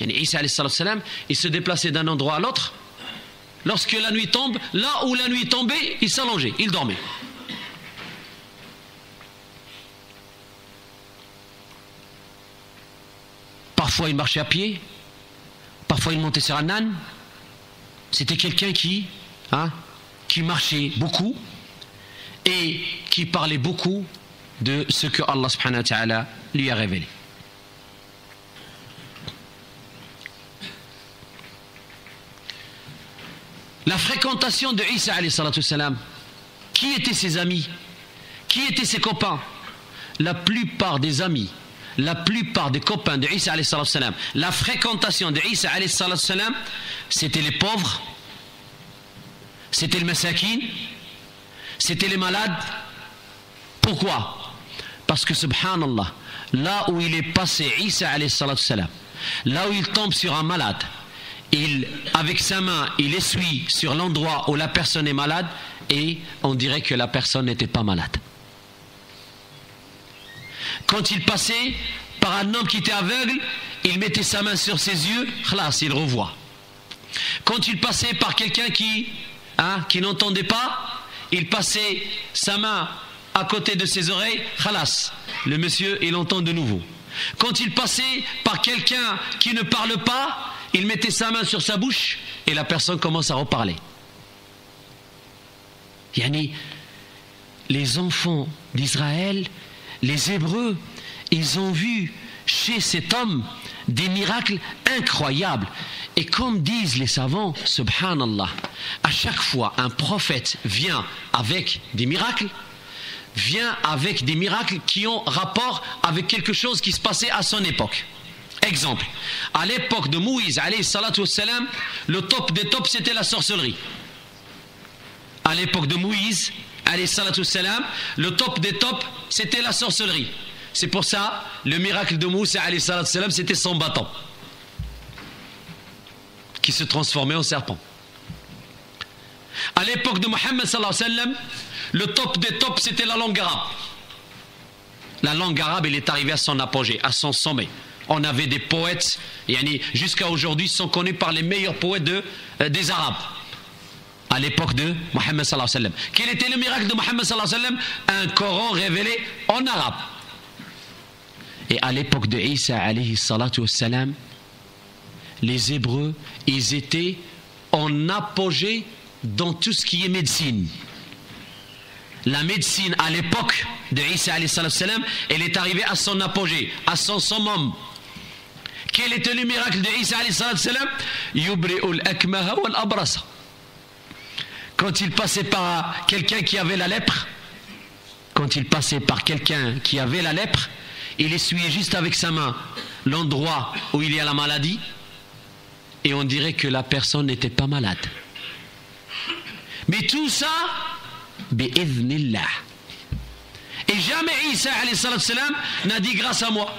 Isa alayhi salatu wassalam, il se déplaçait d'un endroit à l'autre. Lorsque la nuit tombe, là où la nuit tombait, il s'allongeait, il dormait. Parfois il marchait à pied, parfois il montait sur un âne. C'était quelqu'un qui marchait beaucoup et qui parlait beaucoup de ce que Allah subhanahu wa ta'ala lui a révélé. La fréquentation de Isa alayhi salatu wassalam, qui étaient ses amis, qui étaient ses copains? La plupart des amis, la plupart des copains de Isa alayhi salatu wassalam, la fréquentation de Isa alayhi salatu wassalam, c'était les pauvres, c'était le masakin, c'était les malades. Pourquoi? Parce que subhanallah, là où il est passé Isa alayhi salatu wassalam, là où il tombe sur un malade, avec sa main, il essuie sur l'endroit où la personne est malade et on dirait que la personne n'était pas malade. Quand il passait par un homme qui était aveugle, il mettait sa main sur ses yeux, khlas, il revoit. Quand il passait par quelqu'un qui n'entendait pas, il passait sa main à côté de ses oreilles, khalas, le monsieur il entend de nouveau. Quand il passait par quelqu'un qui ne parle pas, il mettait sa main sur sa bouche et la personne commence à reparler. Yani, les enfants d'Israël, les Hébreux, ils ont vu chez cet homme des miracles incroyables. Et comme disent les savants, subhanallah, à chaque fois un prophète vient avec des miracles qui ont rapport avec quelque chose qui se passait à son époque. Exemple, à l'époque de Moïse, alayhi salatu wassalam, le top des tops c'était la sorcellerie. À l'époque de Moïse, alayhi salatu wassalam, le top des tops c'était la sorcellerie. C'est pour ça, le miracle de Moussa alayhi salatu wassalam, c'était son bâton qui se transformait en serpent. À l'époque de Mohammed sallallahu alayhi wa sallam, le top des tops c'était la langue arabe. La langue arabe, elle est arrivée à son apogée, à son sommet. On avait des poètes, jusqu'à aujourd'hui, sont connus par les meilleurs poètes des Arabes. À l'époque de Mohammed sallallahu alayhi wa sallam. Quel était le miracle de Mohammed sallallahu alayhi wa sallam? Un Coran révélé en arabe. Et à l'époque de Isa alayhi salatu wassalam, les Hébreux, ils étaient en apogée dans tout ce qui est médecine. La médecine à l'époque de Isa alayhi salatu wassalam, elle est arrivée à son apogée, à son summum. Quel était le miracle de Isa alayhi salatu wassalam? Yubri'ul akmaha wal abrasa. Quand il passait par quelqu'un qui avait la lèpre, il essuyait juste avec sa main l'endroit où il y a la maladie et on dirait que la personne n'était pas malade. Mais tout ça, bi'idhnillah. Et jamais Isa alayhi salatu wassalam n'a dit grâce à moi,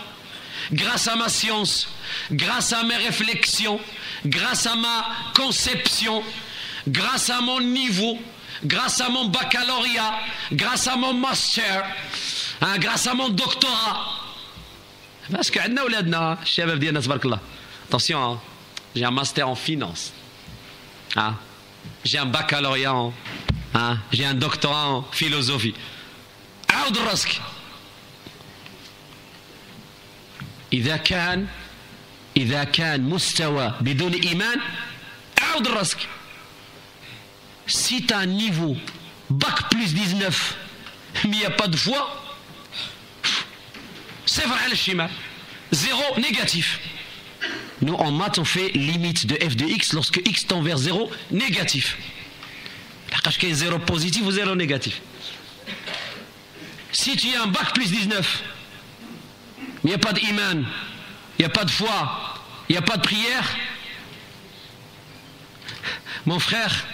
grâce à ma science, grâce à mes réflexions, grâce à ma conception, grâce à mon niveau, grâce à mon baccalauréat, grâce à mon master, grâce à mon doctorat. Parce que attention, j'ai un master en finance, j'ai un baccalauréat, j'ai un doctorat en philosophie. عود الرزق إذا كان مستوى بدون إيمان عود الرزق. Si tu as un niveau bac plus 19 mais il n'y a pas de foi, c'est vrai le schéma, zéro négatif. Nous en maths on fait limite de f de x lorsque x tend vers 0 négatif. Parce qu'il y a 0 positif ou 0 négatif. Si tu as un bac plus 19, il n'y a pas d'iman, il n'y a pas de foi, il n'y a pas de prière, mon frère,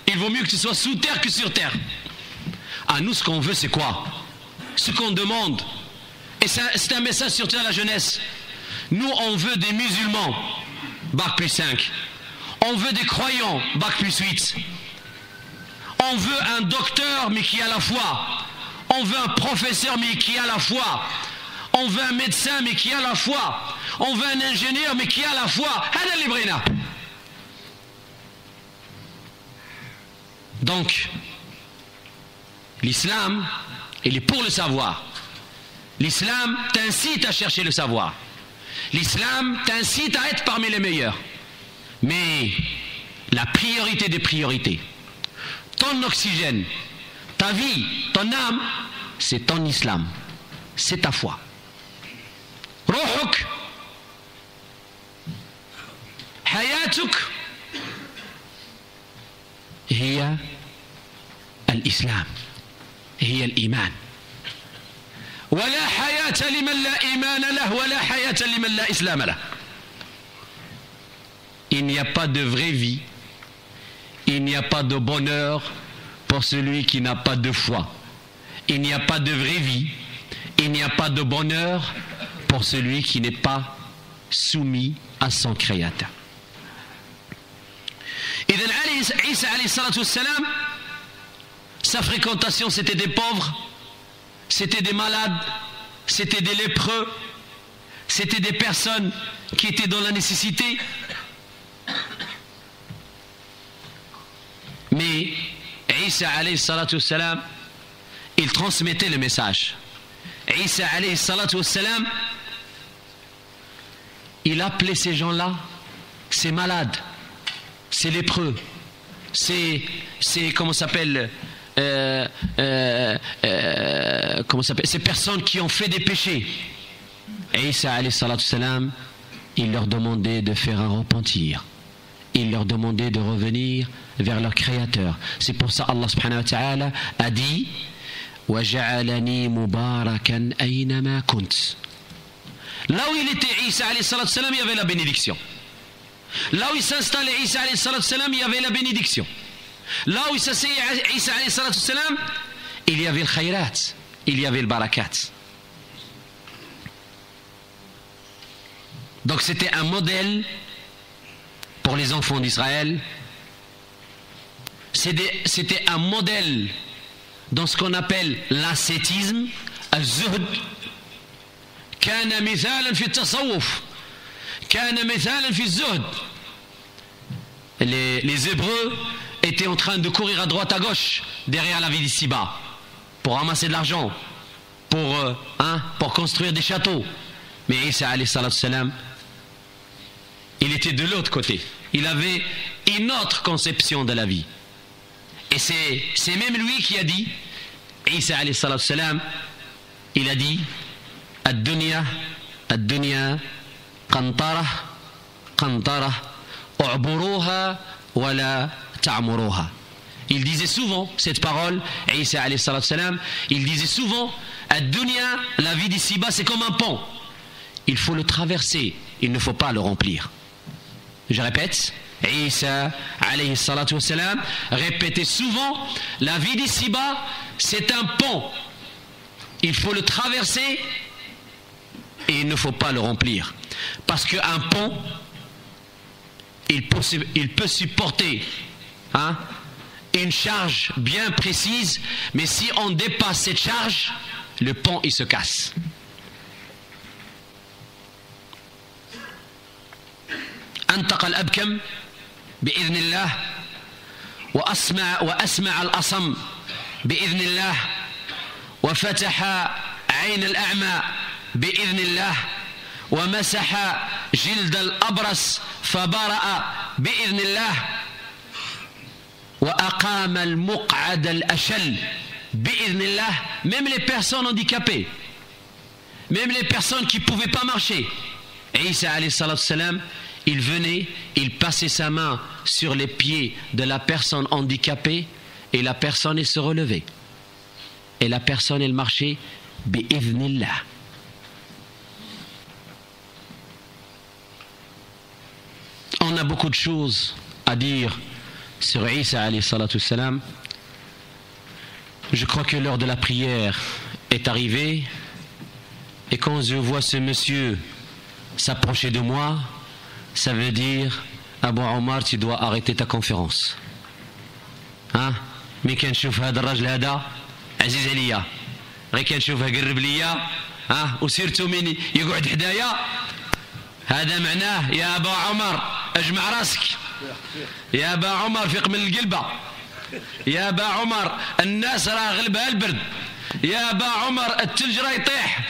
il vaut mieux que tu sois sous terre que sur terre. À nous, ce qu'on veut, c'est quoi? Ce qu'on demande, et c'est un message surtout à la jeunesse. Nous, on veut des musulmans, bac plus 5. On veut des croyants, bac plus 8. On veut un docteur, mais qui a la foi. On veut un professeur, mais qui a la foi. On veut un médecin, mais qui a la foi. On veut un ingénieur, mais qui a la foi. Donc, l'islam, il est pour le savoir. L'islam t'incite à chercher le savoir. L'islam t'incite à être parmi les meilleurs. Mais la priorité des priorités, ton oxygène, ta vie, ton âme, c'est ton islam, c'est ta foi. روحك حياتك هي الإسلام، هي الإيمان. ولا حياة لمن لا إيمان له ولا حياة لمن لا إسلام له. Il n'y a pas de vraie vie, il n'y a pas de bonheur pour celui qui n'a pas de foi. Il n'y a pas de vraie vie, il n'y a pas de bonheur pour celui qui n'est pas soumis à son Créateur. Isa alayhi salatu wassalam, sa fréquentation c'était des pauvres, c'était des malades, c'était des lépreux, c'était des personnes qui étaient dans la nécessité. Mais Isa alayhi salatu wassalam, il transmettait le message. Isa alayhi salatu wassalam, il appelait ces gens-là, ces malades, ces lépreux, ces comment s'appelle, ces personnes qui ont fait des péchés. Et Isa alayhi salatu wassalam, il leur demandait de faire un repentir. Il leur demandait de revenir vers leur Créateur. C'est pour ça Allah subhanahu wa ta'ala a dit وَجَعَلَنِي مُبَارَكًا أَيْنَمَا كُنْتَ. Là où il était Isa alayhi salatu wassalam, il y avait la bénédiction. Là où il s'installait Isa alayhi salatu wassalam, il y avait la bénédiction. Là où il s'asseyait Isa alayhi salatu wassalam, il y avait le khayrat, il y avait le barakat. Donc c'était un modèle pour les enfants d'Israël. C'était un modèle dans ce qu'on appelle l'ascétisme, al-zuhd. كان مثالا في التصوف كان مثالا في الزهد. Les Hébreux étaient en train de courir à droite à gauche derrière la vie d'ici-bas pour ramasser de l'argent, pour construire des châteaux. Mais Isa alayhi salatu wassalam, il était de l'autre côté. Il avait une autre conception de la vie. Et c'est même lui qui a dit, Isa alayhi salatu wassalam, il a dit الدنيا قنطرة قنطرة اعبروها ولا تعمروها. Il disait souvent cette parole, Isa alayhi salatu wassalam, il disait souvent الدنيا, la vie d'ici-bas c'est comme un pont, il faut le traverser, il ne faut pas le remplir. Je répète, Isa alayhi salatu wassalam répétait souvent, la vie d'ici-bas c'est un pont, il faut le traverser et il ne faut pas le remplir. Parce qu'un pont, il peut supporter une charge bien précise, mais si on dépasse cette charge, le pont il se casse. أنطق الأبكم بإذن الله وأسمع الأصم بإذن الله وفتح عين الأعمى بإذن الله ومسح جلد الأبرص فبرأ بإذن الله وأقام المقعد الأشل بإذن الله. Même les personnes handicapées, même les personnes qui ne pouvaient pas marcher, Isa alayhi salatu wassalam, il venait, il passait sa main sur les pieds de la personne handicapée et la personne elle se relevait et la personne elle marchait bi'idhnillah. On a beaucoup de choses à dire sur Isa alayhi salatu wassalam. Je crois que l'heure de la prière est arrivée et quand je vois ce monsieur s'approcher de moi, ça veut dire Abu Omar, tu dois arrêter ta conférence. مي كنشوف هذا الراجل هذا عزيز عليا، غير كنشوفه قرب ليا وسيرته من يقعد حدايا، هذا معناه يا أبا عمر اجمع راسك، يا أبا عمر فيق من القلبة، يا أبا عمر الناس راه غلبها البرد، يا أبا عمر الثلج راه يطيح،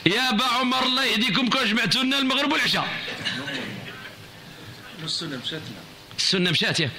يا أبا عمر الله يهديكم كون جمعتوا لنا المغرب والعشاء. السنة مشات ياك.